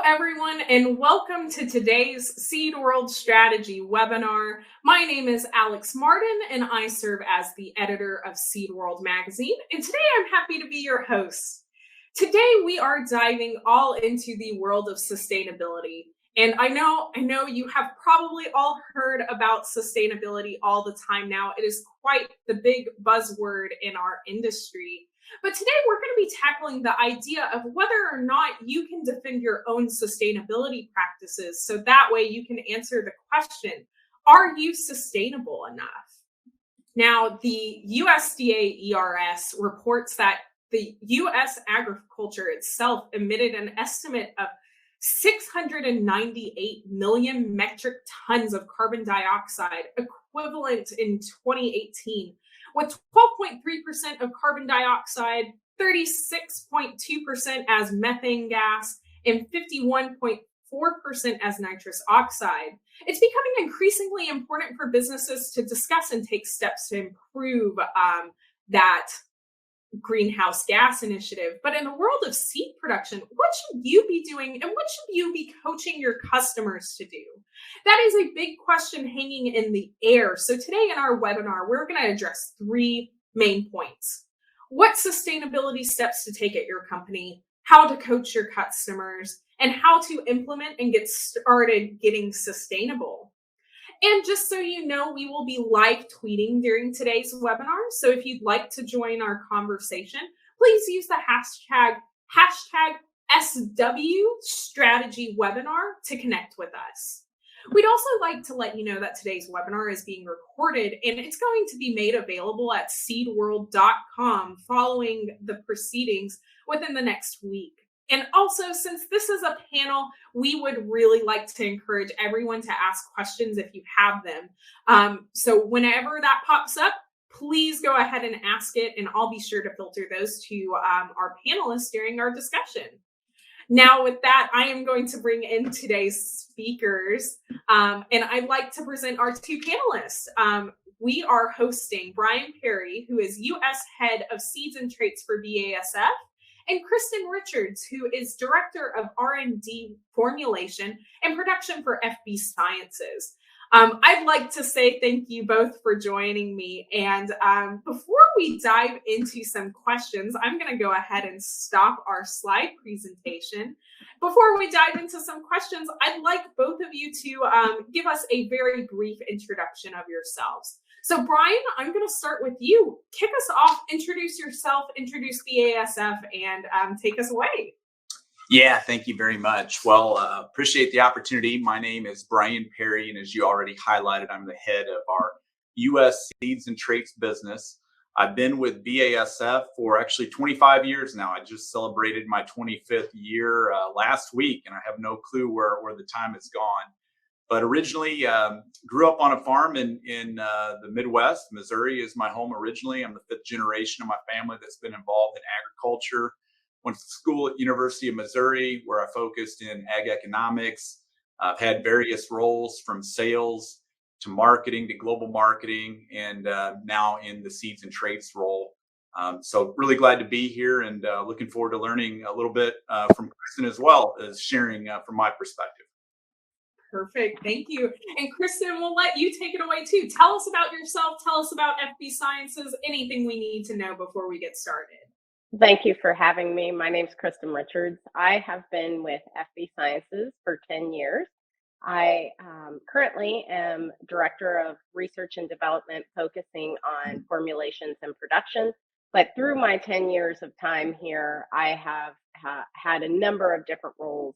everyone, and welcome to today's Seed World Strategy webinar. My name is Alex Martin, and I serve as the editor of Seed World magazine, and today I'm happy to be your host. Today we are diving all into the world of sustainability, and I know you have probably all heard about sustainability all the time now. It is quite the big buzzword in our industry. But today we're going to be tackling the idea of whether or not you can defend your own sustainability practices, so that way you can answer the question, are you sustainable enough? Now, the USDA ERS reports that the US agriculture itself emitted an estimate of 698 million metric tons of carbon dioxide equivalent in 2018. With 12.3% of carbon dioxide, 36.2% as methane gas, and 51.4% as nitrous oxide. It's becoming increasingly important for businesses to discuss and take steps to improve that greenhouse gas initiative. But in the world of seed production, what should you be doing and what should you be coaching your customers to do? That is a big question hanging in the air. So today in our webinar, we're going to address three main points. What sustainability steps to take at your company, how to coach your customers, and how to implement and get started getting sustainable. And just so you know, we will be live tweeting during today's webinar. So if you'd like to join our conversation, please use the hashtag SWStrategyWebinar to connect with us. We'd also like to let you know that today's webinar is being recorded and it's going to be made available at seedworld.com following the proceedings within the next week. And also, since this is a panel, we would really like to encourage everyone to ask questions if you have them. So whenever that pops up, please go ahead and ask it, and I'll be sure to filter those to our panelists during our discussion. Now, with that, I am going to bring in today's speakers, and I'd like to present our two panelists. We are hosting Brian Perry, who is U.S. Head of Seeds and Traits for BASF, and Kristen Richards, who is Director of R&D Formulation and Production for FB Sciences. I'd like to say thank you both for joining me. And before we dive into some questions, I'm going to go ahead and stop our slide presentation. Before we dive into some questions, I'd like both of you to give us a very brief introduction of yourselves. So Brian, I'm going to start with you. Kick us off, introduce yourself, introduce BASF, and take us away. Yeah, thank you very much. Well, appreciate the opportunity. My name is Brian Perry, and as you already highlighted, I'm the head of our U.S. Seeds and Traits business. I've been with BASF for actually 25 years now. I just celebrated my 25th year last week, and I have no clue where the time has gone. But originally grew up on a farm in the Midwest. Missouri is my home originally. I'm the fifth generation of my family that's been involved in agriculture. Went to school at University of Missouri, where I focused in ag economics. I've had various roles from sales to marketing to global marketing, and now in the seeds and traits role. So really glad to be here, and looking forward to learning a little bit from Kristen as well as sharing from my perspective. Perfect. Thank you. And Kristen, we'll let you take it away too. Tell us about yourself. Tell us about FB Sciences, anything we need to know before we get started. Thank you for having me. My name is Kristen Richards. I have been with FB Sciences for 10 years. I currently am Director of Research and Development, focusing on formulations and production. But through my 10 years of time here, I have had a number of different roles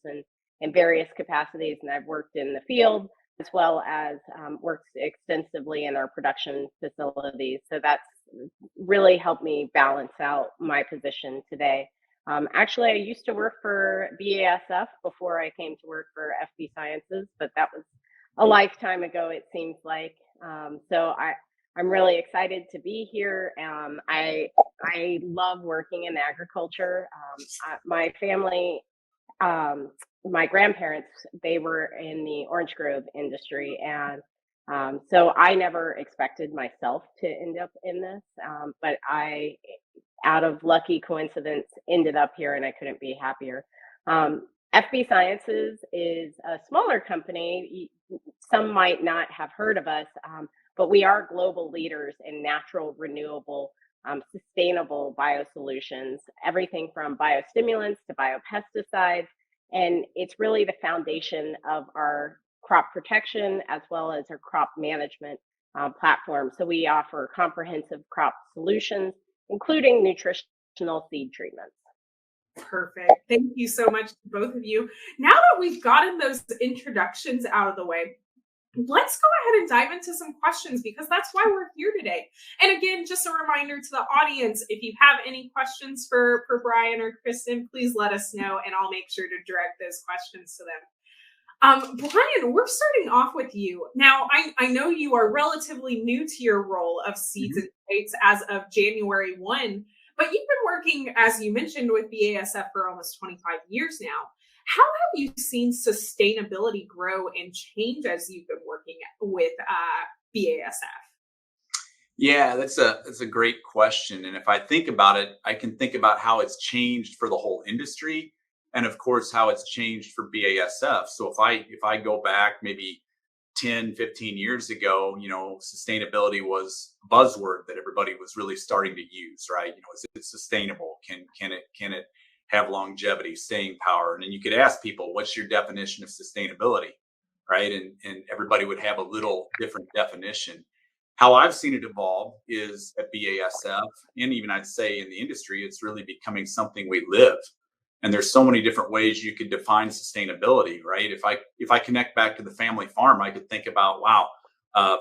in various capacities, and I've worked in the field as well as worked extensively in our production facilities. So that's really helped me balance out my position today. Actually, I used to work for BASF before I came to work for FB Sciences, but that was a lifetime ago, it seems like. So I'm really excited to be here. I love working in agriculture. My family, my grandparents, they were in the orange grove industry, and so I never expected myself to end up in this, but I, out of lucky coincidence, ended up here, and I couldn't be happier. FB Sciences is a smaller company. Some might not have heard of us, but we are global leaders in natural, renewable, sustainable biosolutions, everything from biostimulants to biopesticides. And it's really the foundation of our crop protection as well as our crop management platform. So we offer comprehensive crop solutions, including nutritional seed treatments. Perfect. Thank you so much to both of you. Now that we've gotten those introductions out of the way, let's go ahead and dive into some questions because that's why we're here today. And again, just a reminder to the audience, if you have any questions for Brian or Kristen, please let us know and I'll make sure to direct those questions to them. Brian, we're starting off with you. Now, I know you are relatively new to your role of seeds and traits as of January 1, but you've been working, as you mentioned, with BASF for almost 25 years now. How have you seen sustainability grow and change as you've been working with BASF? Yeah, that's a great question. And if I think about it, I can think about how it's changed for the whole industry and of course how it's changed for BASF. So if I go back maybe 10, 15 years ago, sustainability was a buzzword that everybody was really starting to use, right? Is it sustainable? Can it have longevity, staying power? And then you could ask people, what's your definition of sustainability, right? And everybody would have a little different definition. How I've seen it evolve is at BASF, and even I'd say in the industry, it's really becoming something we live. And there's so many different ways you could define sustainability, right? If I connect back to the family farm, I could think about, wow,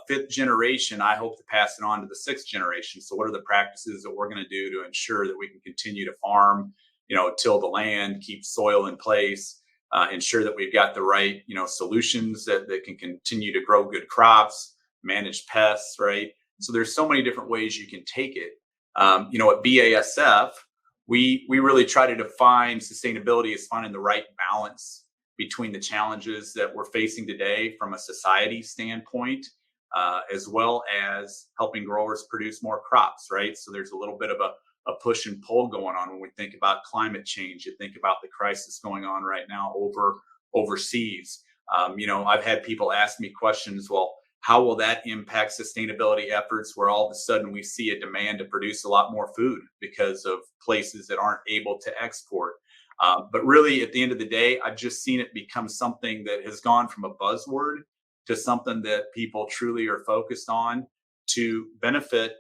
fifth generation, I hope to pass it on to the sixth generation. So what are the practices that we're going to do to ensure that we can continue to farm, till the land, keep soil in place, ensure that we've got the right, solutions that can continue to grow good crops, manage pests, right? So there's so many different ways you can take it. At BASF, we really try to define sustainability as finding the right balance between the challenges that we're facing today from a society standpoint, as well as helping growers produce more crops, right? So there's a little bit of a push and pull going on when we think about climate change. You think about the crisis going on right now overseas. I've had people ask me questions, well, how will that impact sustainability efforts where all of a sudden we see a demand to produce a lot more food because of places that aren't able to export? But really, at the end of the day, I've just seen it become something that has gone from a buzzword to something that people truly are focused on to benefit,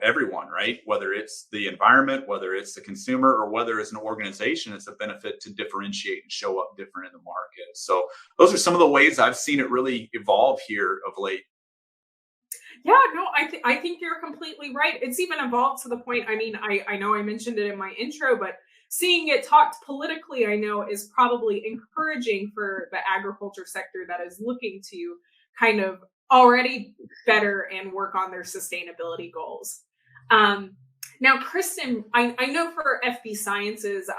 everyone, right? Whether it's the environment, whether it's the consumer, or whether it's an organization, it's a benefit to differentiate and show up different in the market. So those are some of the ways I've seen it really evolve here of late. Yeah, no, I think you're completely right. It's even evolved to the point, I know I mentioned it in my intro, but seeing it talked politically, I know is probably encouraging for the agriculture sector that is looking to kind of already better and work on their sustainability goals. Now, Kristen, I know for FB Sciences,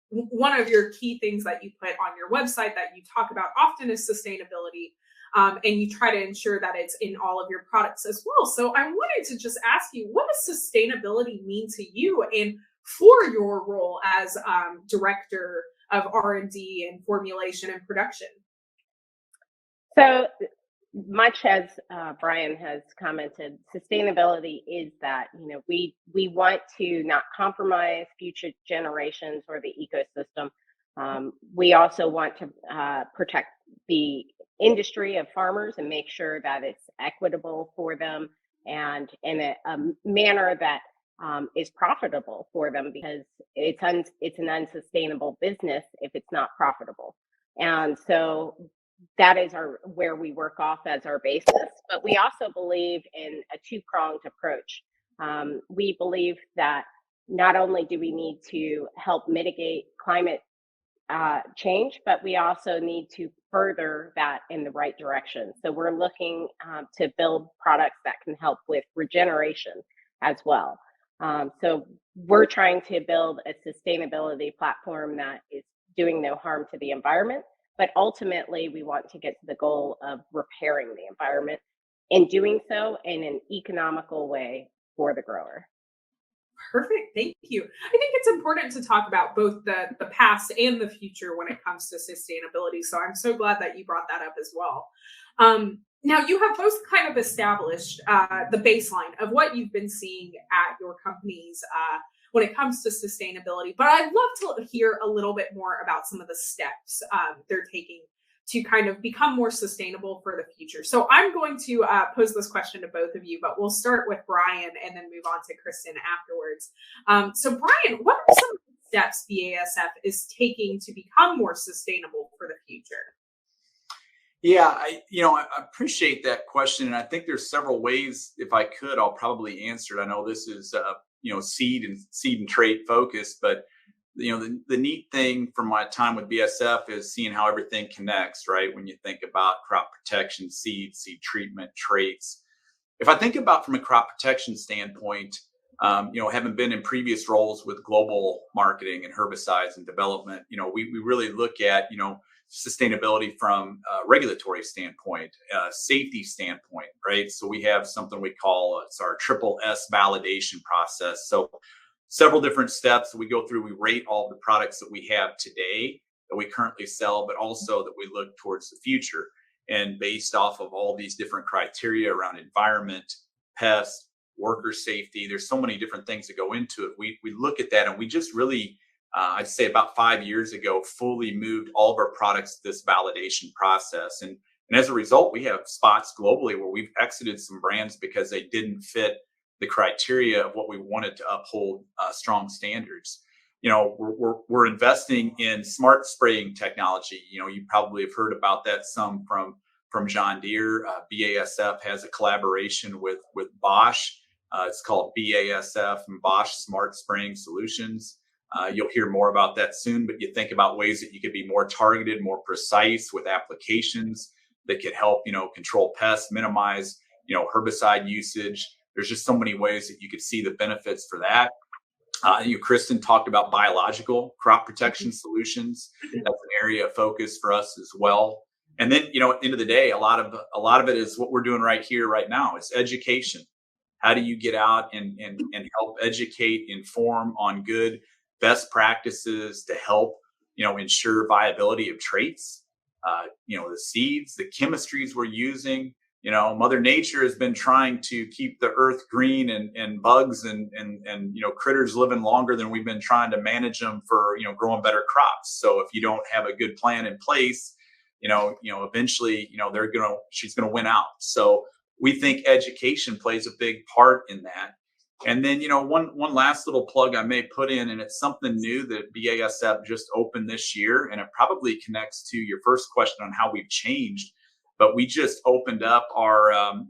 one of your key things that you put on your website that you talk about often is sustainability. And you try to ensure that it's in all of your products as well. So I wanted to just ask you, what does sustainability mean to you and for your role as director of R&D and formulation and production? So much as Brian has commented, sustainability is that, we want to not compromise future generations or the ecosystem. We also want to protect the industry of farmers and make sure that it's equitable for them and in a manner that is profitable for them, because it's an unsustainable business if it's not profitable. And so that is where we work off as our basis. But we also believe in a two-pronged approach. We believe that not only do we need to help mitigate climate change, but we also need to further that in the right direction. So we're looking to build products that can help with regeneration as well. So we're trying to build a sustainability platform that is doing no harm to the environment, but ultimately we want to get to the goal of repairing the environment and doing so in an economical way for the grower. Perfect. Thank you. I think it's important to talk about both the past and the future when it comes to sustainability. So I'm so glad that you brought that up as well. Now, you have both kind of established the baseline of what you've been seeing at your companies when it comes to sustainability, but I'd love to hear a little bit more about some of the steps they're taking to kind of become more sustainable for the future. So I'm going to pose this question to both of you, but we'll start with Brian and then move on to Kristen afterwards. So Brian, what are some of the steps BASF is taking to become more sustainable for the future? Yeah, I appreciate that question, and I think there's several ways. If I could, I'll probably answer it. I know this is seed and trait focused, but the neat thing from my time with BASF is seeing how everything connects, right? When you think about crop protection, seed treatment, traits. If I think about from a crop protection standpoint, having been in previous roles with global marketing and herbicides and development, we really look at, sustainability from a regulatory standpoint, safety standpoint, right? So we have something we call, it's our triple S validation process. So several different steps that we go through. We rate all the products that we have today that we currently sell, but also that we look towards the future. And based off of all these different criteria around environment, pest, worker safety, there's so many different things that go into it. We look at that, and we just really, I'd say about 5 years ago, fully moved all of our products to this validation process. And as a result, we have spots globally where we've exited some brands because they didn't fit the criteria of what we wanted to uphold strong standards. We're investing in smart spraying technology. You probably have heard about that some from John Deere. BASF has a collaboration with Bosch. It's called BASF and Bosch Smart Spraying Solutions. You'll hear more about that soon, but you think about ways that you could be more targeted, more precise with applications that could help, control pests, minimize, herbicide usage. There's just so many ways that you could see the benefits for that. Kristen talked about biological crop protection solutions. That's an area of focus for us as well. And then, at the end of the day, a lot of it is what we're doing right here, right now. It's education. How do you get out and help educate, inform on good best practices to help, ensure viability of traits, the seeds, the chemistries we're using. Mother Nature has been trying to keep the earth green and bugs and critters living longer than we've been trying to manage them for, growing better crops. So if you don't have a good plan in place, eventually, she's going to win out. So we think education plays a big part in that. And then, one last little plug I may put in, and it's something new that BASF just opened this year, and it probably connects to your first question on how we've changed. But we just opened up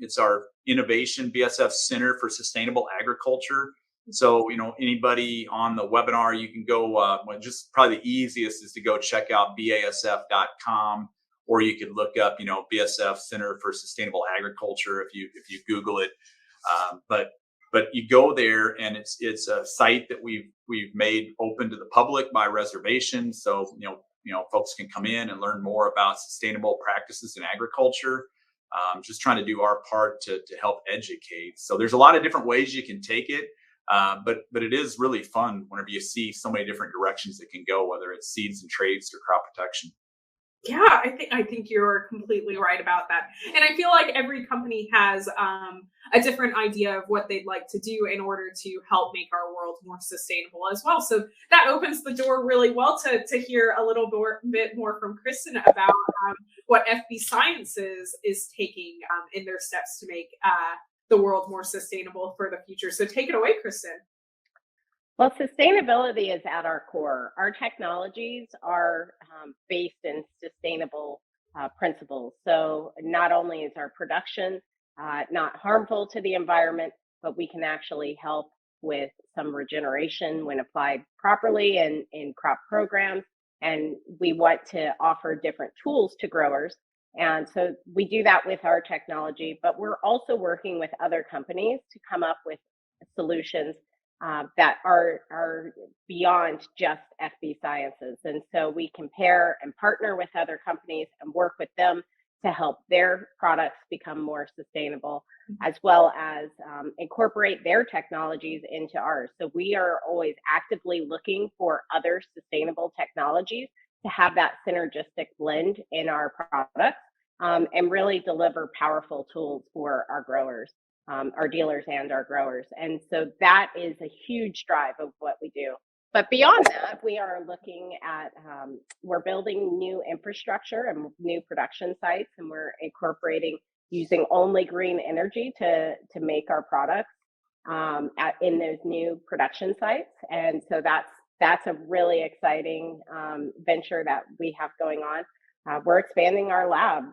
it's our innovation BASF Center for Sustainable Agriculture. So, anybody on the webinar, you can go, just probably the easiest is to go check out BASF.com, or you could look up, BASF Center for Sustainable Agriculture if you Google it. But you go there, and it's a site that we've made open to the public by reservation. So, folks can come in and learn more about sustainable practices in agriculture. Just trying to do our part to help educate. So there's a lot of different ways you can take it, but it is really fun whenever you see so many different directions it can go, whether it's seeds and traits or crop protection. Yeah, I think you're completely right about that. And I feel like every company has a different idea of what they'd like to do in order to help make our world more sustainable as well. So that opens the door really well to hear a little bit more from Kristen about what FB Sciences is taking in their steps to make the world more sustainable for the future. So take it away, Kristen. Well, sustainability is at our core. Our technologies are based in sustainable principles. So not only is our production not harmful to the environment, but we can actually help with some regeneration when applied properly in crop programs. And we want to offer different tools to growers. And so we do that with our technology, but we're also working with other companies to come up with solutions that are beyond just FB Sciences. And so we compare and partner with other companies and work with them to help their products become more sustainable, as well as incorporate their technologies into ours. So we are always actively looking for other sustainable technologies to have that synergistic blend in our products, and really deliver powerful tools for our growers, our dealers and our growers. And so that is a huge drive of what we do. But beyond that, we are looking at, we're building new infrastructure and new production sites, and we're incorporating using only green energy to make our products in those new production sites. And so that's a really exciting venture that we have going on. We're expanding our lab.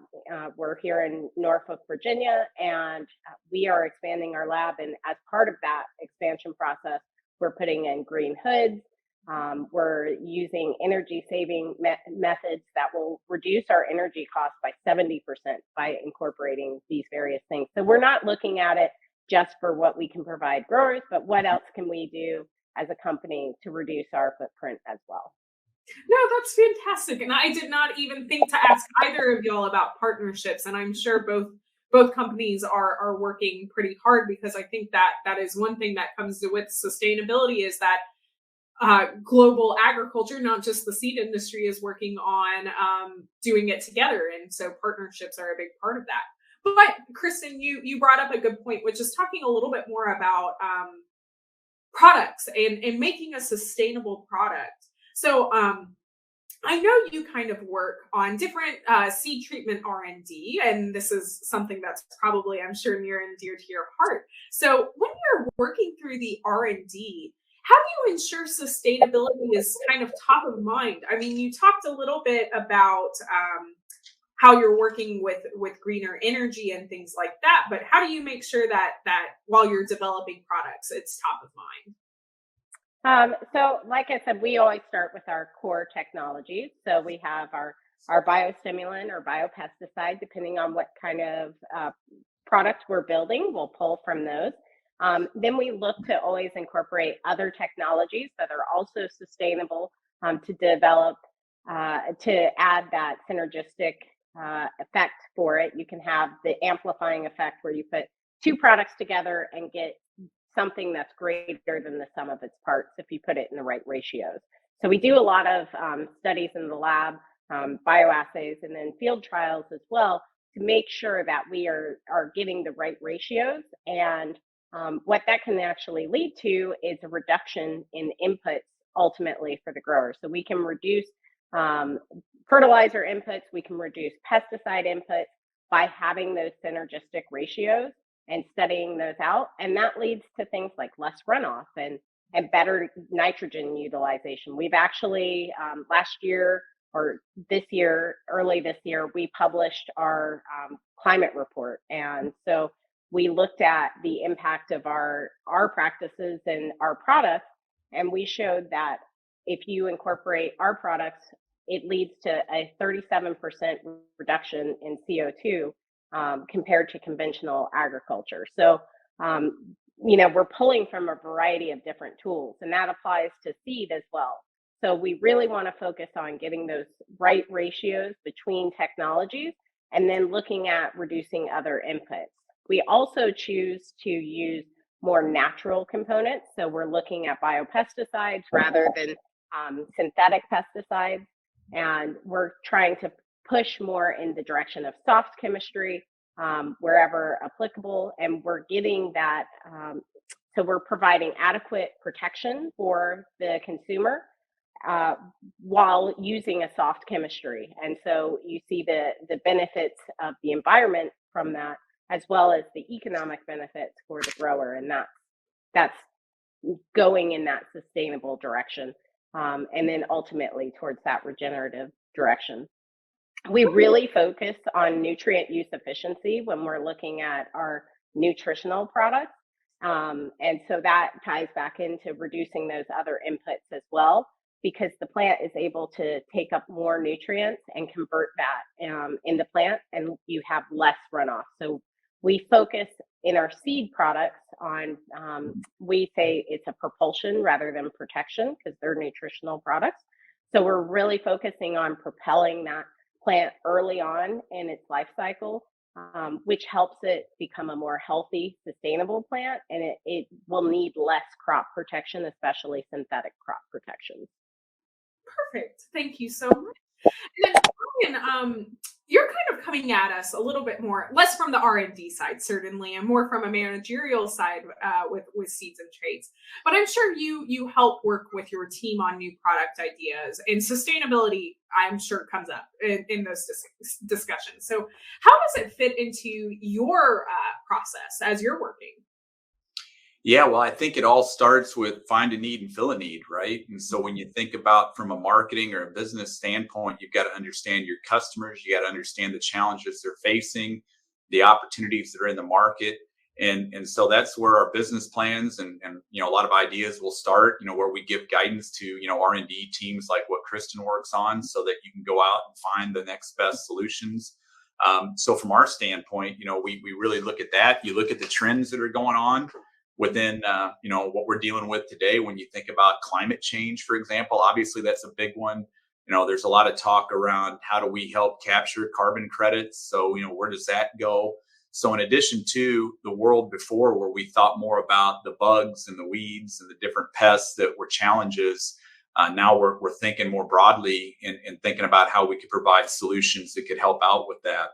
We're here in Norfolk, Virginia, and we are expanding our lab. And as part of that expansion process, we're putting in green hoods. We're using energy saving methods that will reduce our energy costs by 70% by incorporating these various things. So we're not looking at it just for what we can provide growers, but what else can we do as a company to reduce our footprint as well. No, that's fantastic. And I did not even think to ask either of y'all about partnerships. And I'm sure both companies are working pretty hard, because I think that is one thing that comes with sustainability, is that global agriculture, not just the seed industry, is working on doing it together. And so partnerships are a big part of that. But Kristen, you brought up a good point, which is talking a little bit more about products and making a sustainable product. So I know you kind of work on different seed treatment R&D, and this is something that's probably, I'm sure, near and dear to your heart. So when you're working through the R&D, how do you ensure sustainability is kind of top of mind? I mean, you talked a little bit about how you're working with greener energy and things like that, but how do you make sure that while you're developing products, it's top of mind? So like I said, we always start with our core technologies. So we have our biostimulant or biopesticide, depending on what kind of product we're building, we'll pull from those. Then we look to always incorporate other technologies that are also sustainable to develop, to add that synergistic effect for it. You can have the amplifying effect where you put two products together and get something that's greater than the sum of its parts if you put it in the right ratios. So we do a lot of studies in the lab, bioassays, and then field trials as well to make sure that we are getting the right ratios. And what that can actually lead to is a reduction in inputs ultimately for the grower. So we can reduce fertilizer inputs, we can reduce pesticide inputs by having those synergistic ratios and studying those out. And that leads to things like less runoff and better nitrogen utilization. We've actually, last year or this year, early this year, we published our climate report. And so we looked at the impact of our practices and our products, and we showed that if you incorporate our products, it leads to a 37% reduction in CO2 compared to conventional agriculture. So, we're pulling from a variety of different tools, and that applies to seed as well. So we really want to focus on getting those right ratios between technologies and then looking at reducing other inputs. We also choose to use more natural components. So we're looking at biopesticides rather than synthetic pesticides. And we're trying to push more in the direction of soft chemistry wherever applicable. And we're getting that, so we're providing adequate protection for the consumer while using a soft chemistry. And so you see the benefits of the environment from that, as well as the economic benefits for the grower. And that's going in that sustainable direction. And then ultimately towards that regenerative direction. We really focus on nutrient use efficiency when we're looking at our nutritional products. And so that ties back into reducing those other inputs as well, because the plant is able to take up more nutrients and convert that in the plant, and you have less runoff. So we focus in our seed products on, we say it's a propulsion rather than protection because they're nutritional products. So we're really focusing on propelling that plant early on in its life cycle, which helps it become a more healthy, sustainable plant, and it will need less crop protection, especially synthetic crop protections. Perfect. Thank you so much. And then, Brian, you're kind of coming at us a little bit more, less from the R&D side, certainly, and more from a managerial side with seeds and traits. But I'm sure you help work with your team on new product ideas, and sustainability, I'm sure, comes up in those discussions. So how does it fit into your process as you're working? Yeah, well, I think it all starts with find a need and fill a need, right? And so when you think about from a marketing or a business standpoint, you've got to understand your customers, you got to understand the challenges they're facing, the opportunities that are in the market. And so that's where our business plans and a lot of ideas will start, where we give guidance to, R&D teams like what Kristen works on so that you can go out and find the next best solutions. So from our standpoint, we really look at that. You look at the trends that are going on within what we're dealing with today. When you think about climate change, for example, obviously that's a big one. There's a lot of talk around how do we help capture carbon credits. So where does that go? So in addition to the world before, where we thought more about the bugs and the weeds and the different pests that were challenges, now we're thinking more broadly and thinking about how we could provide solutions that could help out with that.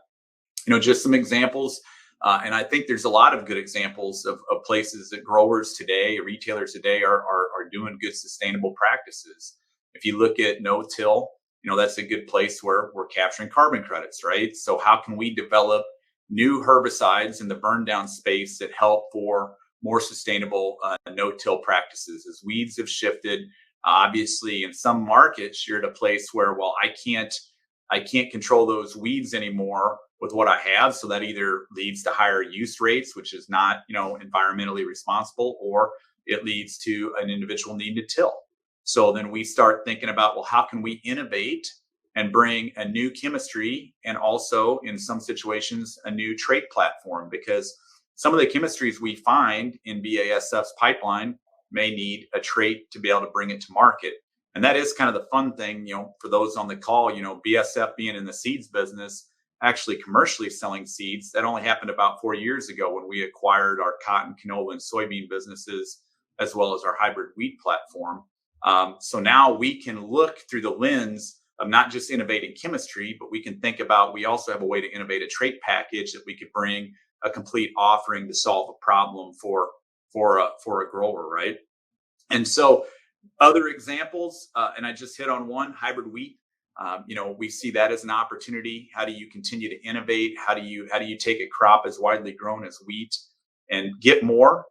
Just some examples. And I think there's a lot of good examples of places that growers today, retailers today are doing good sustainable practices. If you look at no-till, that's a good place where we're capturing carbon credits, right? So how can we develop new herbicides in the burn down space that help for more sustainable no-till practices? As weeds have shifted, obviously in some markets, you're at a place where, well, I can't control those weeds anymore with what I have. So that either leads to higher use rates, which is not, environmentally responsible, or it leads to an individual needing to till. So then we start thinking about, well, how can we innovate and bring a new chemistry, and also in some situations, a new trait platform? Because some of the chemistries we find in BASF's pipeline may need a trait to be able to bring it to market. And that is kind of the fun thing, for those on the call, BASF being in the seeds business, actually commercially selling seeds, that only happened about 4 years ago when we acquired our cotton, canola, and soybean businesses, as well as our hybrid wheat platform. So now we can look through the lens of not just innovating chemistry, but we can think about, we also have a way to innovate a trait package that we could bring a complete offering to solve a problem for a grower, right? And so other examples, and I just hit on one, hybrid wheat. We see that as an opportunity. How do you continue to innovate? How do you take a crop as widely grown as wheat and get more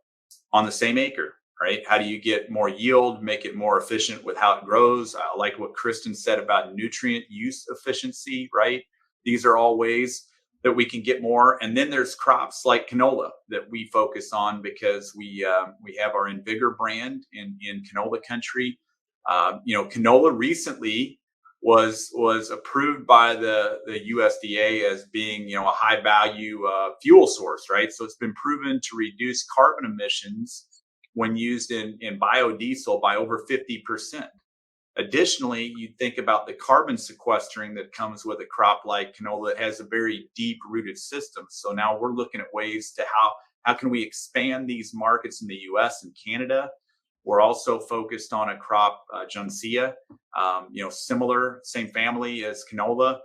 on the same acre, right? How do you get more yield, make it more efficient with how it grows? I like what Kristen said about nutrient use efficiency, right? These are all ways that we can get more. And then there's crops like canola that we focus on because we have our Invigor brand in canola country. Canola recently was approved by the USDA as being, a high value fuel source, right? So it's been proven to reduce carbon emissions when used in biodiesel by over 50%. Additionally, you think about the carbon sequestering that comes with a crop like canola. It has a very deep rooted system. So now we're looking at ways to how can we expand these markets in the US and Canada. We're also focused on a crop, Juncea, similar, same family as canola.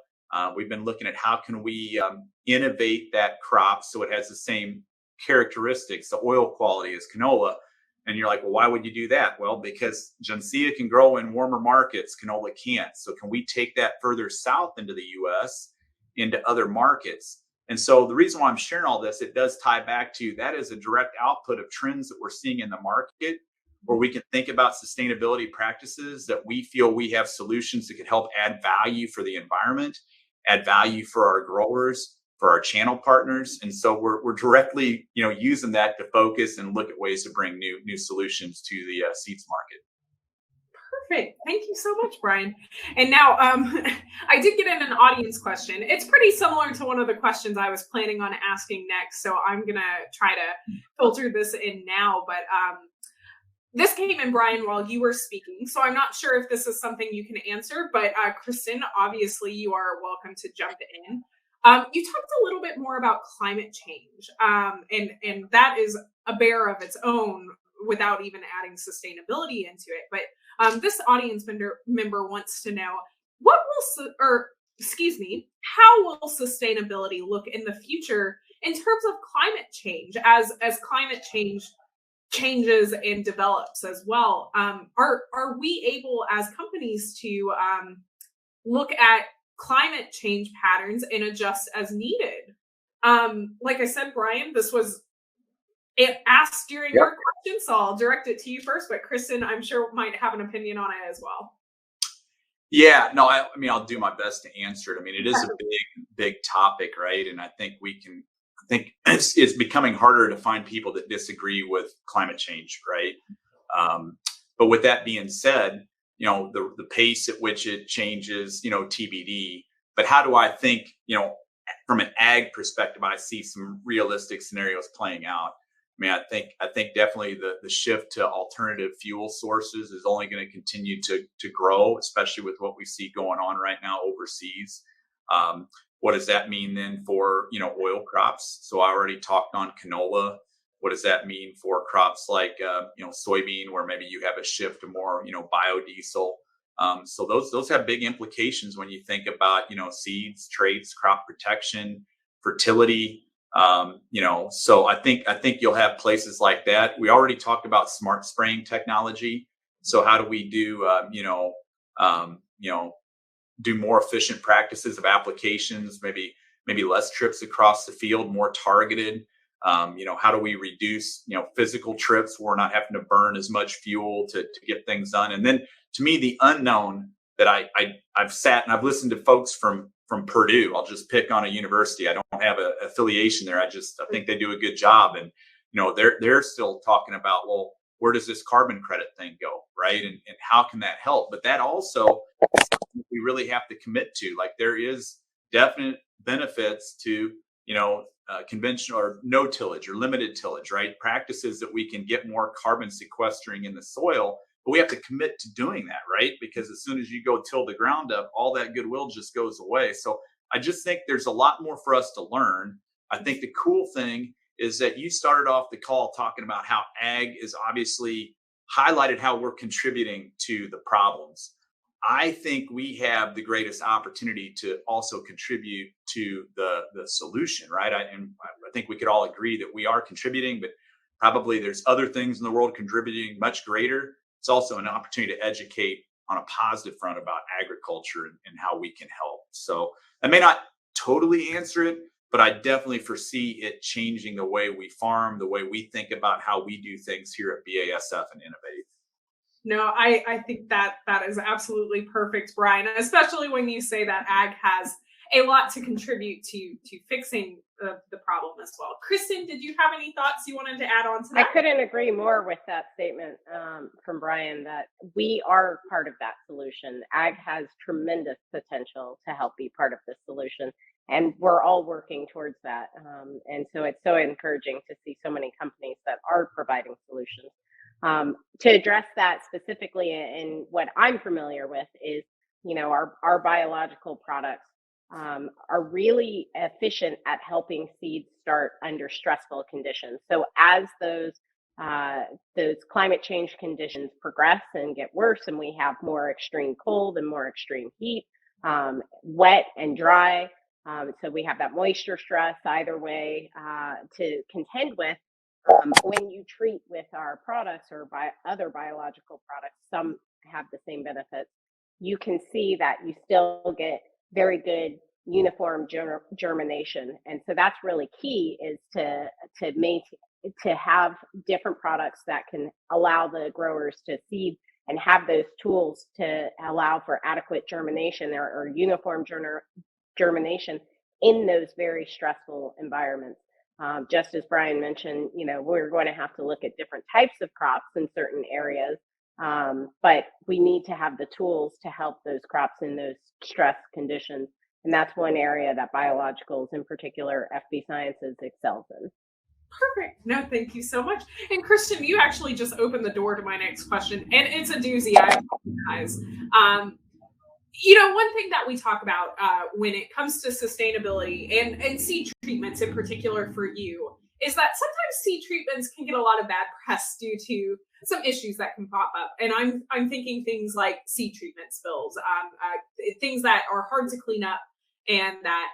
We've been looking at how can we innovate that crop so it has the same characteristics, the oil quality as canola. And you're like, well, why would you do that? Well, because Juncea can grow in warmer markets, canola can't. So can we take that further south into the US, into other markets? And so the reason why I'm sharing all this, it does tie back to that is a direct output of trends that we're seeing in the market, where we can think about sustainability practices that we feel we have solutions that could help add value for the environment, add value for our growers, for our channel partners. And so we're directly, using that to focus and look at ways to bring new solutions to the seeds market. Perfect. Thank you so much, Brian. And now I did get in an audience question. It's pretty similar to one of the questions I was planning on asking next. So I'm going to try to filter this in now. But This came in, Brian, while you were speaking, so I'm not sure if this is something you can answer, but Kristen, obviously you are welcome to jump in. You talked a little bit more about climate change, and that is a bear of its own without even adding sustainability into it. But this audience member wants to know how will sustainability look in the future in terms of climate change as climate change changes and develops as well. Are we able as companies to look at climate change patterns and adjust as needed? Like I said, Brian, this was asked during your question, so I'll direct it to you first. But Kristen, I'm sure might have an opinion on it as well. Yeah, no, I mean, I'll do my best to answer it. I mean, it is a big topic, right? And I think it's becoming harder to find people that disagree with climate change, right? But with that being said, the pace at which it changes, TBD. But how do I think, from an ag perspective, I see some realistic scenarios playing out. I mean, I think definitely the shift to alternative fuel sources is only going to continue to grow, especially with what we see going on right now overseas. What does that mean then for oil crops? So I already talked on canola. What does that mean for crops like soybean, where maybe you have a shift to more biodiesel? So those have big implications when you think about seeds, traits, crop protection, fertility. So I think you'll have places like that. We already talked about smart spraying technology. So how do we do do more efficient practices of applications, maybe less trips across the field, more targeted? How do we reduce physical trips where we're not having to burn as much fuel to get things done? And then to me, the unknown that I've sat and I've listened to folks from Purdue. I'll just pick on a university. I don't have an affiliation there. I think they do a good job. And, they're still talking about, well, where does this carbon credit thing go? Right. And how can that help? But that also we really have to commit to. Like, there is definite benefits to, conventional or no tillage or limited tillage, right? Practices that we can get more carbon sequestering in the soil. But we have to commit to doing that, right? Because as soon as you go till the ground up, all that goodwill just goes away. So I just think there's a lot more for us to learn. I think the cool thing is that you started off the call talking about how ag is obviously highlighted how we're contributing to the problems. I think we have the greatest opportunity to also contribute to the solution, right? I think we could all agree that we are contributing, but probably there's other things in the world contributing much greater. It's also an opportunity to educate on a positive front about agriculture and how we can help. So I may not totally answer it, but I definitely foresee it changing the way we farm, the way we think about how we do things here at BASF and Innovate. No, I think that is absolutely perfect, Brian, especially when you say that ag has a lot to contribute to fixing the problem as well. Kristen, did you have any thoughts you wanted to add on to that? I couldn't agree more with that statement from Brian, that we are part of that solution. Ag has tremendous potential to help be part of the solution, and we're all working towards that. And so it's so encouraging to see so many companies that are providing solutions. To address that specifically, and what I'm familiar with is, our biological products are really efficient at helping seeds start under stressful conditions. So as those climate change conditions progress and get worse, and we have more extreme cold and more extreme heat, wet and dry, so we have that moisture stress either way to contend with. When you treat with our products or by other biological products, some have the same benefits. You can see that you still get very good uniform germination, and so that's really key, is to have different products that can allow the growers to seed and have those tools to allow for adequate germination or uniform germination in those very stressful environments. Just as Brian mentioned, we're going to have to look at different types of crops in certain areas, but we need to have the tools to help those crops in those stress conditions. And that's one area that biologicals, in particular FB Sciences, excels in. Perfect. No, thank you so much. And Christian, you actually just opened the door to my next question, and it's a doozy. I apologize. One thing that we talk about when it comes to sustainability and seed treatments in particular for you is that sometimes seed treatments can get a lot of bad press due to some issues that can pop up. And I'm thinking things like seed treatment spills, things that are hard to clean up and that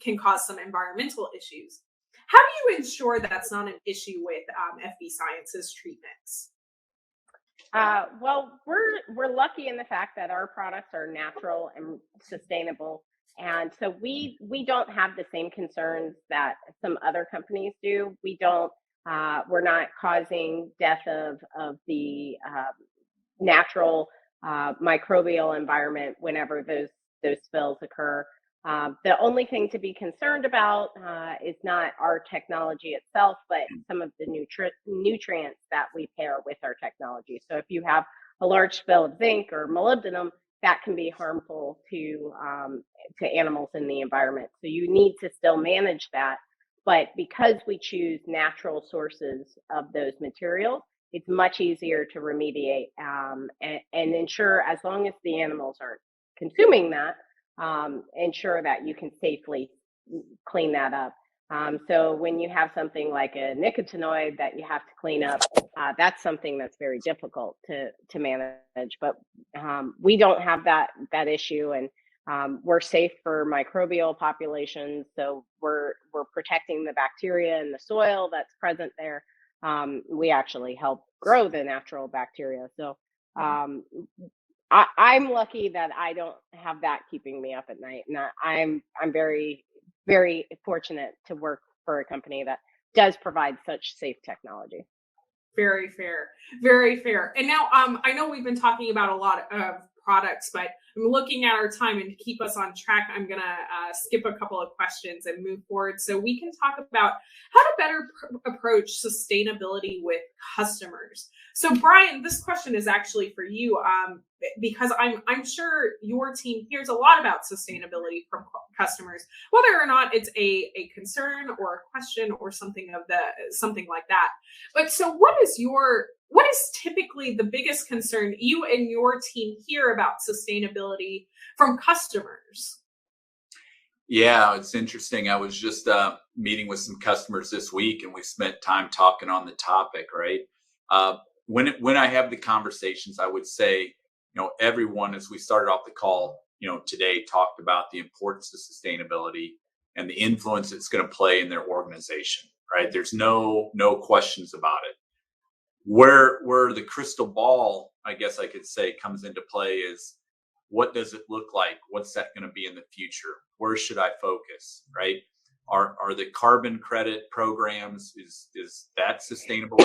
can cause some environmental issues. How do you ensure that's not an issue with FB Sciences treatments? Well, we're lucky in the fact that our products are natural and sustainable, and so we don't have the same concerns that some other companies do. We're not causing death of the natural microbial environment whenever those spills occur. The only thing to be concerned about is not our technology itself, but some of the nutrients that we pair with our technology. So if you have a large spill of zinc or molybdenum, that can be harmful to animals in the environment. So you need to still manage that. But because we choose natural sources of those materials, it's much easier to remediate and ensure, as long as the animals aren't consuming that, ensure that you can safely clean that up. So when you have something like a nicotinoid that you have to clean up, that's something that's very difficult to manage. But we don't have that issue, and we're safe for microbial populations. So we're protecting the bacteria in the soil that's present there. We actually help grow the natural bacteria. So I'm lucky that I don't have that keeping me up at night, and I'm very, very fortunate to work for a company that does provide such safe technology. Very fair, very fair. And now, I know we've been talking about a lot of products, but I'm looking at our time, and to keep us on track, I'm gonna skip a couple of questions and move forward so we can talk about how to better approach sustainability with customers. So, Brian, this question is actually for you, because I'm sure your team hears a lot about sustainability from customers, whether or not it's a concern or a question or something like that. But so, what is typically the biggest concern you and your team hear about sustainability from customers? Yeah, it's interesting. I was just meeting with some customers this week, and we spent time talking on the topic, right? When I have the conversations, I would say, everyone, as we started off the call, today, talked about the importance of sustainability and the influence it's going to play in their organization, right? There's no questions about it. Where the crystal ball, I guess I could say, comes into play is, what does it look like? What's that going to be in the future? Where should I focus, right? Are the carbon credit programs, is that sustainable,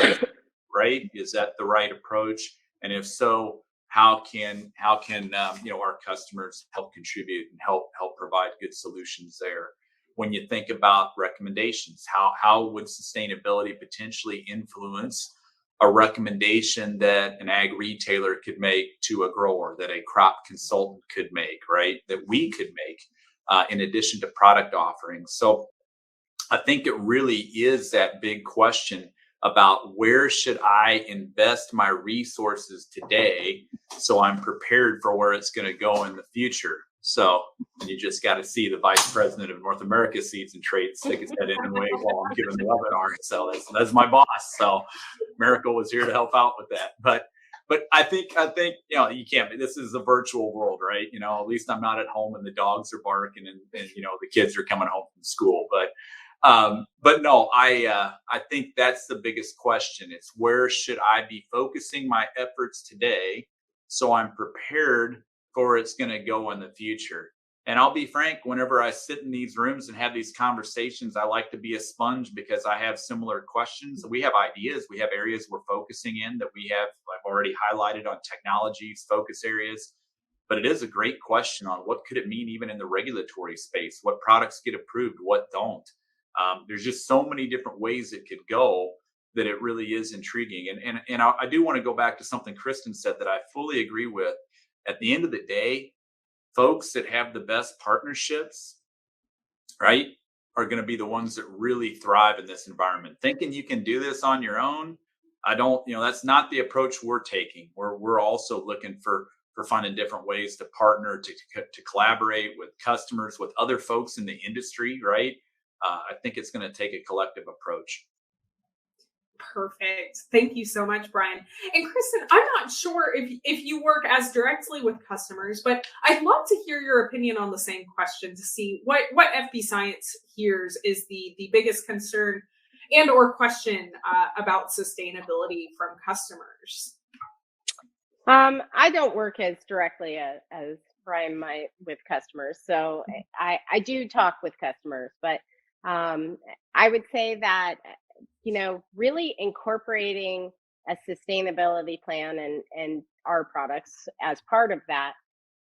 right? Is that the right approach? And if so, how can our customers help contribute and help provide good solutions there? When you think about recommendations, how would sustainability potentially influence a recommendation that an ag retailer could make to a grower, that a crop consultant could make, right? That we could make in addition to product offerings. So I think it really is that big question about, where should I invest my resources today so I'm prepared for where it's going to go in the future. So you just got to see the Vice President of North America Seeds and Trade stick his head in and wave while I'm giving the webinar. So that's my boss. So Miracle was here to help out with that. But I think you can't. This is a virtual world, right? At least I'm not at home and the dogs are barking and the kids are coming home from school. But no, I think that's the biggest question. It's, where should I be focusing my efforts today so I'm prepared for where it's going to go in the future? And I'll be frank, whenever I sit in these rooms and have these conversations, I like to be a sponge, because I have similar questions. We have ideas. We have areas we're focusing in that I've already highlighted on technologies, focus areas. But it is a great question on, what could it mean even in the regulatory space? What products get approved? What don't? There's just so many different ways it could go that it really is intriguing. And I do want to go back to something Kristen said that I fully agree with. At the end of the day, folks that have the best partnerships, right? are going to be the ones that really thrive in this environment. Thinking you can do this on your own, I don't, that's not the approach we're taking. We're also looking for finding different ways to partner, to collaborate with customers, with other folks in the industry, right? I think it's going to take a collective approach. Perfect. Thank you so much, Brian. And Kristen, I'm not sure if you work as directly with customers, but I'd love to hear your opinion on the same question to see what FB Science hears is the biggest concern and or question about sustainability from customers. I don't work as directly as Brian might with customers, so I do talk with customers, but I would say that really incorporating a sustainability plan and our products as part of that,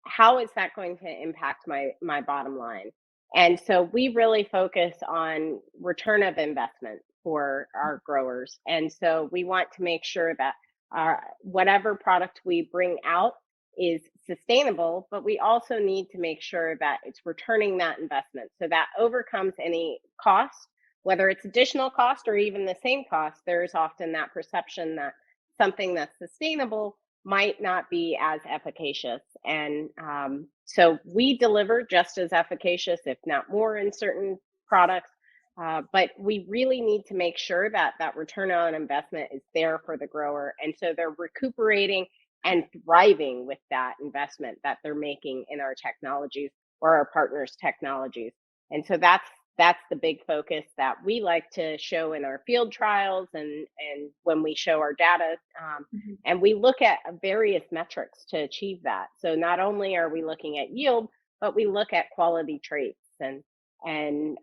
how is that going to impact my bottom line? And so we really focus on return of investment for our growers. And so we want to make sure that whatever product we bring out is sustainable, but we also need to make sure that it's returning that investment. So that overcomes any cost, whether it's additional cost or even the same cost. There's often that perception that something that's sustainable might not be as efficacious. And so we deliver just as efficacious, if not more, in certain products. But we really need to make sure that that return on investment is there for the grower. And so they're recuperating and thriving with that investment that they're making in our technologies or our partners' technologies. And so that's the big focus that we like to show in our field trials and when we show our data. And we look at various metrics to achieve that. So not only are we looking at yield, but we look at quality traits and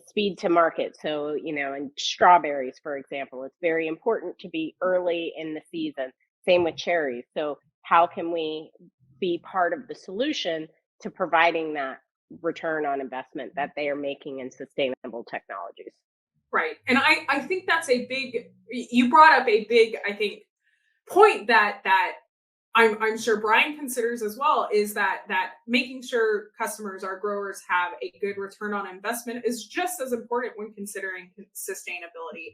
speed to market. So, in strawberries, for example, it's very important to be early in the season. Same with cherries. So how can we be part of the solution to providing that return on investment that they are making in sustainable technologies? Right. And I think that's you brought up a big, I think, point that I'm sure Brian considers as well, is that making sure customers, our growers, have a good return on investment is just as important when considering sustainability.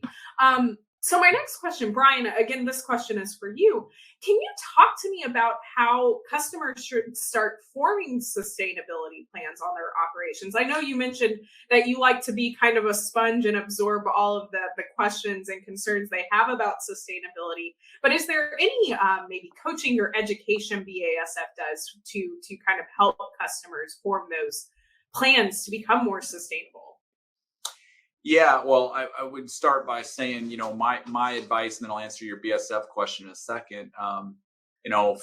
So my next question, Brian, again, this question is for you. Can you talk to me about how customers should start forming sustainability plans on their operations? I know you mentioned that you like to be kind of a sponge and absorb all of the questions and concerns they have about sustainability, but is there any maybe coaching or education BASF does to kind of help customers form those plans to become more sustainable? Yeah, well, I would start by saying, my advice, and then I'll answer your BSF question in a second.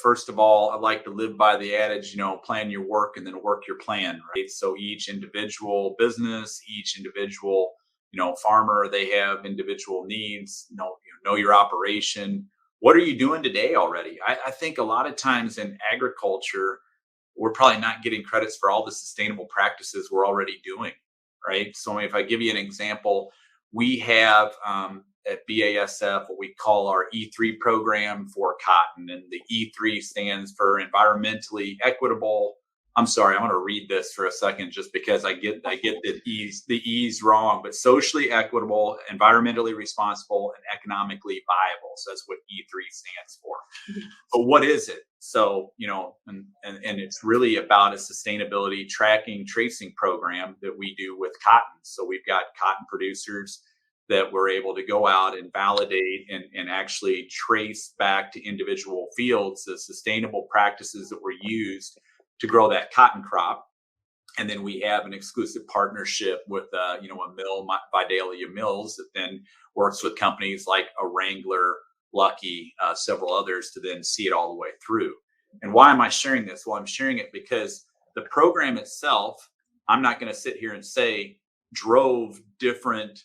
First of all, I like to live by the adage, plan your work and then work your plan, right? So each individual business, each individual, farmer, they have individual needs, know your operation. What are you doing today already? I think a lot of times in agriculture, we're probably not getting credits for all the sustainable practices we're already doing. Right. So if I give you an example, we have at BASF what we call our E3 program for cotton, and the E3 stands for environmentally equitable. I'm sorry, I'm going to read this for a second just because I get the E's wrong, but socially equitable, environmentally responsible, and economically viable. So that's what E3 stands for. But what is it? So, and it's really about a sustainability tracing program that we do with cotton. So we've got cotton producers that we're able to go out and validate and actually trace back to individual fields the sustainable practices that were used to grow that cotton crop. And then we have an exclusive partnership with, a mill, Vidalia Mills, that then works with companies like a Wrangler, Lucky, several others to then see it all the way through. And why am I sharing this? Well, I'm sharing it because the program itself, I'm not going to sit here and say drove different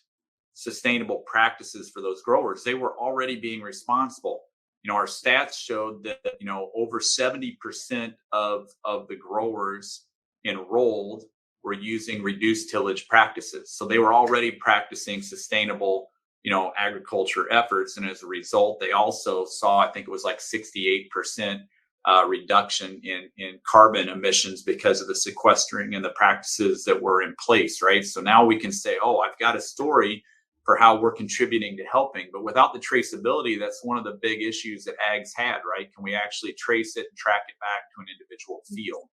sustainable practices for those growers. They were already being responsible. Our stats showed that, over 70% of the growers enrolled were using reduced tillage practices. So they were already practicing sustainable, agriculture efforts. And as a result, they also saw, I think it was like 68% reduction in carbon emissions because of the sequestering and the practices that were in place, right? So now we can say, oh, I've got a story for how we're contributing to helping. But without the traceability, that's one of the big issues that ags had, right? Can we actually trace it and track it back to an individual field?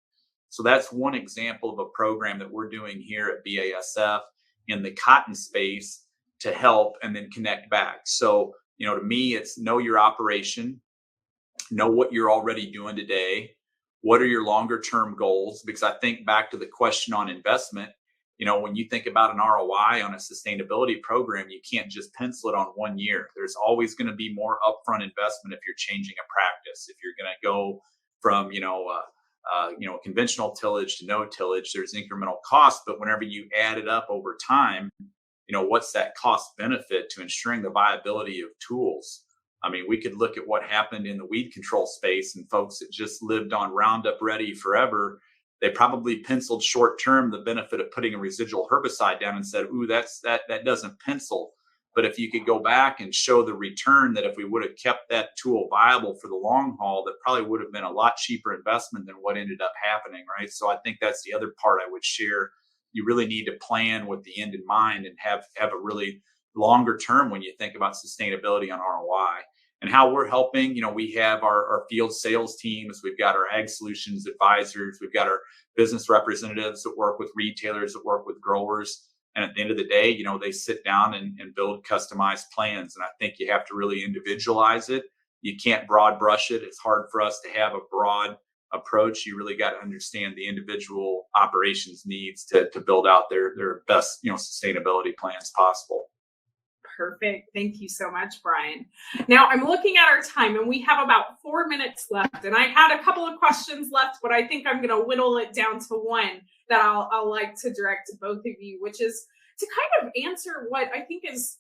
So that's one example of a program that we're doing here at BASF in the cotton space to help and then connect back. So, to me, it's know your operation, know what you're already doing today. What are your longer term goals? Because I think back to the question on investment, when you think about an ROI on a sustainability program, you can't just pencil it on 1 year. There's always going to be more upfront investment if you're changing a practice. If you're going to go from, conventional tillage to no tillage, there's incremental cost. But whenever you add it up over time, what's that cost benefit to ensuring the viability of tools? I mean, we could look at what happened in the weed control space and folks that just lived on Roundup Ready forever. They probably penciled short term the benefit of putting a residual herbicide down and said, ooh, that doesn't pencil. But if you could go back and show the return that if we would have kept that tool viable for the long haul, that probably would have been a lot cheaper investment than what ended up happening, right? So I think that's the other part I would share. You really need to plan with the end in mind and have a really longer term when you think about sustainability on ROI. And how we're helping, we have our field sales teams, we've got our ag solutions advisors, we've got our business representatives that work with retailers, that work with growers. And at the end of the day, they sit down and build customized plans. And I think you have to really individualize it. You can't broad brush it. It's hard for us to have a broad approach. You really got to understand the individual operations needs to build out their best, sustainability plans possible. Perfect. Thank you so much, Brian. Now I'm looking at our time and we have about 4 minutes left. And I had a couple of questions left, but I think I'm going to whittle it down to one that I'll like to direct to both of you, which is to kind of answer what I think is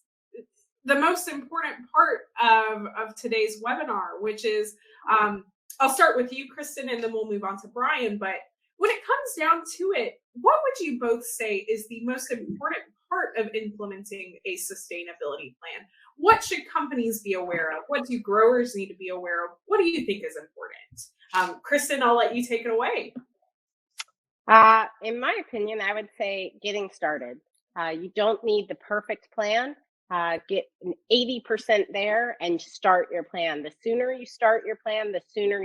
the most important part of today's webinar, which is, I'll start with you, Kristen, and then we'll move on to Brian. But when it comes down to it, what would you both say is the most important part of implementing a sustainability plan? What should companies be aware of? What do growers need to be aware of? What do you think is important? Kristen, I'll let you take it away. In my opinion, I would say getting started. You don't need the perfect plan. Get an 80% there and start your plan. The sooner you start your plan, the sooner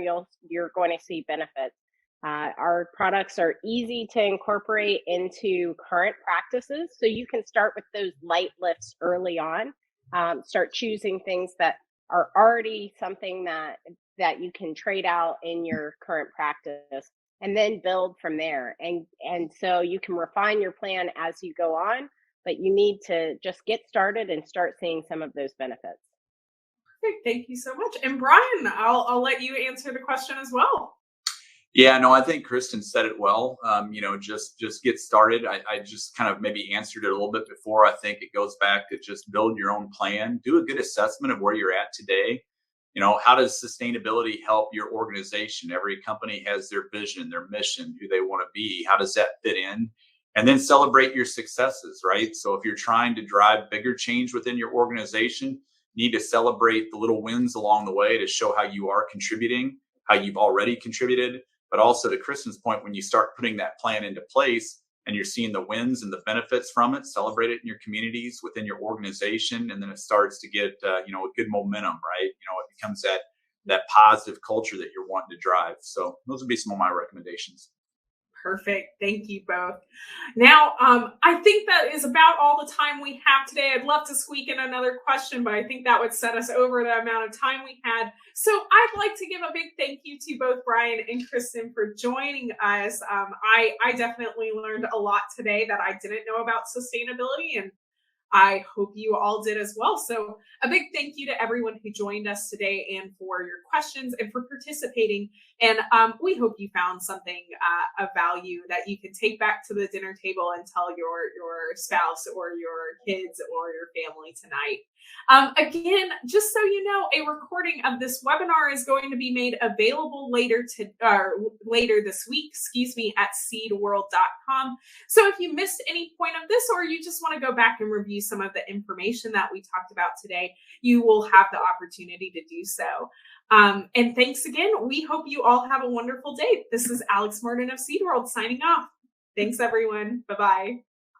you're going to see benefits. Our products are easy to incorporate into current practices, so you can start with those light lifts early on. Start choosing things that are already something that you can trade out in your current practice, and then build from there. And so you can refine your plan as you go on, but you need to just get started and start seeing some of those benefits. Perfect. Thank you so much. And Brian, I'll let you answer the question as well. Yeah, no, I think Kristen said it well. Just get started. I just kind of maybe answered it a little bit before. I think it goes back to just build your own plan. Do a good assessment of where you're at today. How does sustainability help your organization? Every company has their vision, their mission, who they want to be. How does that fit in? And then celebrate your successes, right? So if you're trying to drive bigger change within your organization, you need to celebrate the little wins along the way to show how you are contributing, how you've already contributed. But also to Kristen's point, when you start putting that plan into place and you're seeing the wins and the benefits from it, celebrate it in your communities, within your organization, and then it starts to get a good momentum, right? It becomes that positive culture that you're wanting to drive. So those would be some of my recommendations. Perfect. Thank you both. Now, I think that is about all the time we have today. I'd love to squeak in another question, but I think that would set us over the amount of time we had. So I'd like to give a big thank you to both Brian and Kristen for joining us. I definitely learned a lot today that I didn't know about sustainability, and I hope you all did as well. So a big thank you to everyone who joined us today and for your questions and for participating. And we hope you found something of value that you can take back to the dinner table and tell your spouse or your kids or your family tonight. Again, just so you know, a recording of this webinar is going to be made available later this week, at seedworld.com. So if you missed any point of this, or you just want to go back and review use some of the information that we talked about today, you will have the opportunity to do so. And thanks again. We hope you all have a wonderful day. This is Alex Martin of Seed World signing off. Thanks, everyone. Bye-bye.